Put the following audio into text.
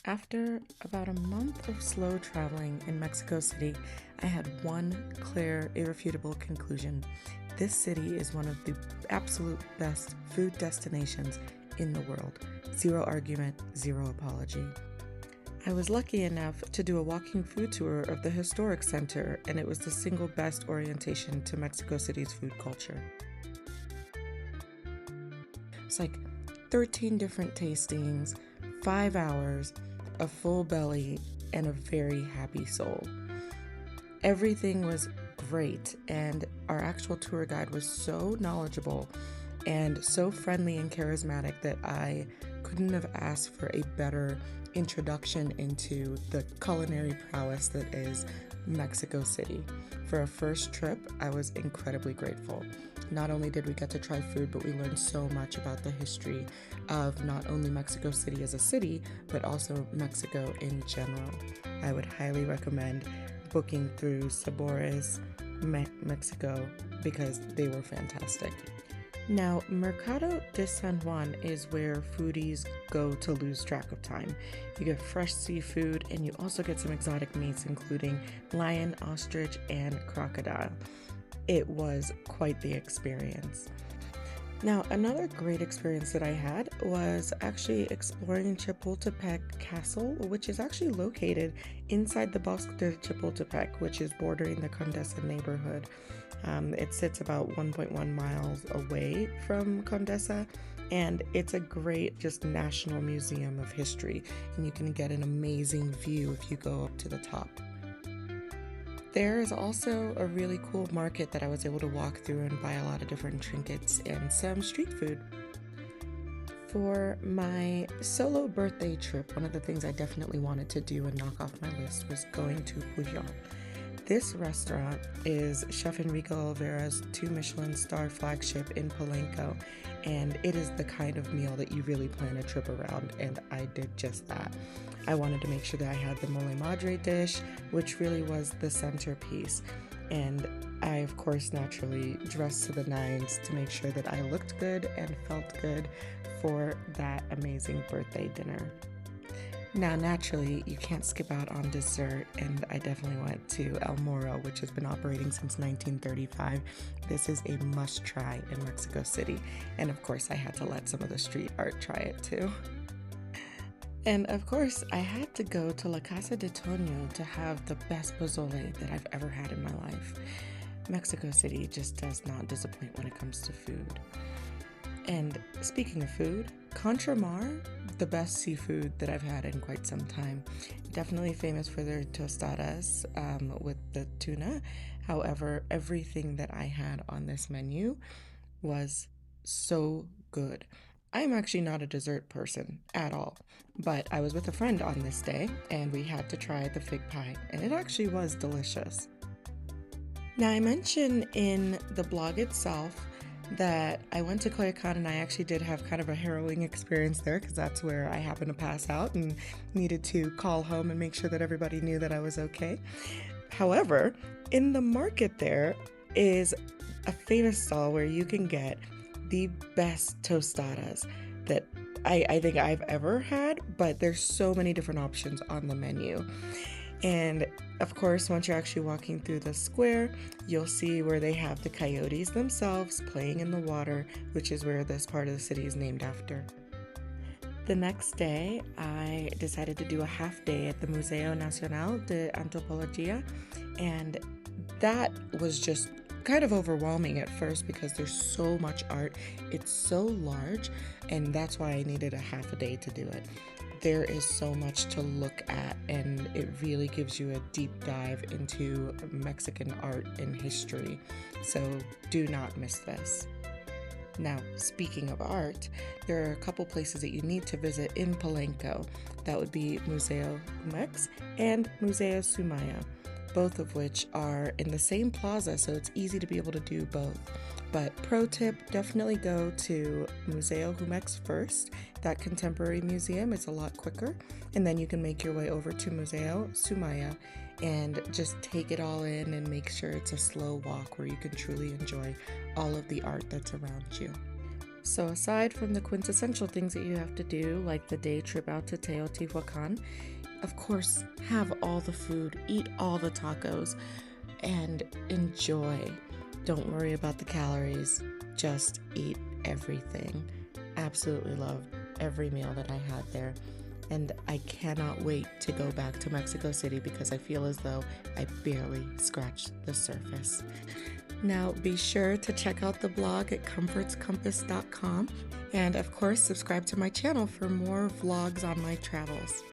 After about a month of slow traveling in Mexico City, I had one clear, irrefutable conclusion. This city is one of the absolute best food destinations in the world. Zero argument, zero apology. I was lucky enough to do a walking food tour of the historic center, and it was the single best orientation to Mexico City's food culture. It's like 13 different tastings, 5 hours, a full belly, and a very happy soul. Everything was great, and our actual tour guide was so knowledgeable and so friendly and charismatic that I couldn't have asked for a better introduction into the culinary prowess that is Mexico City. For a first trip, I was incredibly grateful. Not only did we get to try food, but we learned so much about the history of not only Mexico City as a city, but also Mexico in general. I would highly recommend booking through Sabores Mexico because they were fantastic. Now, Mercado de San Juan is where foodies go to lose track of time. You get fresh seafood, and you also get some exotic meats, including lion, ostrich, and crocodile. It was quite the experience. Now, another great experience that I had was actually exploring Chapultepec Castle, which is actually located inside the Bosque de Chapultepec, which is bordering the Condesa neighborhood. It sits about 1.1 miles away from Condesa, and it's a great just national museum of history, and you can get an amazing view if you go up to the top. There is also a really cool market that I was able to walk through and buy a lot of different trinkets and some street food. For my solo birthday trip, one of the things I definitely wanted to do and knock off my list was going to Pujol. This restaurant is Chef Enrico Olvera's 2 Michelin star flagship in Palenque, and it is the kind of meal that you really plan a trip around, and I did just that. I wanted to make sure that I had the mole madre dish, which really was the centerpiece, and I, of course, naturally dressed to the nines to make sure that I looked good and felt good for that amazing birthday dinner. Now, naturally, you can't skip out on dessert, and I definitely went to El Moro, which has been operating since 1935. This is a must-try in Mexico City, and of course, I had to let some of the street art try it too. And of course, I had to go to La Casa de Toño to have the best pozole that I've ever had in my life. Mexico City just does not disappoint when it comes to food. And speaking of food, Contramar, the best seafood that I've had in quite some time. Definitely famous for their tostadas with the tuna. However, everything that I had on this menu was so good. I'm actually not a dessert person at all, but I was with a friend on this day and we had to try the fig pie, and it actually was delicious. Now, I mentioned in the blog itself that I went to Coyoacan, and I actually did have kind of a harrowing experience there because that's where I happened to pass out and needed to call home and make sure that everybody knew that I was okay. However, in the market there is a famous stall where you can get the best tostadas that I think I've ever had, but there's so many different options on the menu. And of course, once you're actually walking through the square, you'll see where they have the coyotes themselves playing in the water, which is where this part of the city is named after. The next day, I decided to do a half day at the Museo Nacional de Antropología, and that was just kind of overwhelming at first because there's so much art. It's so large, and that's why I needed a half a day to do it. There is so much to look at, and it really gives you a deep dive into Mexican art and history. So do not miss this. Now, speaking of art, there are a couple places that you need to visit in Palenque. That would be Museo CDMX and Museo Sumaya, both of which are in the same plaza, so it's easy to be able to do both. But pro tip, definitely go to Museo CDMX first. That contemporary museum is a lot quicker, and then you can make your way over to Museo Sumaya and just take it all in and make sure it's a slow walk where you can truly enjoy all of the art that's around you. So aside from the quintessential things that you have to do, like the day trip out to Teotihuacan, of course, have all the food, eat all the tacos, and enjoy. Don't worry about the calories, just eat everything. Absolutely loved every meal that I had there. And I cannot wait to go back to Mexico City because I feel as though I barely scratched the surface. Now, be sure to check out the blog at comfortscompass.com and, of course, subscribe to my channel for more vlogs on my travels.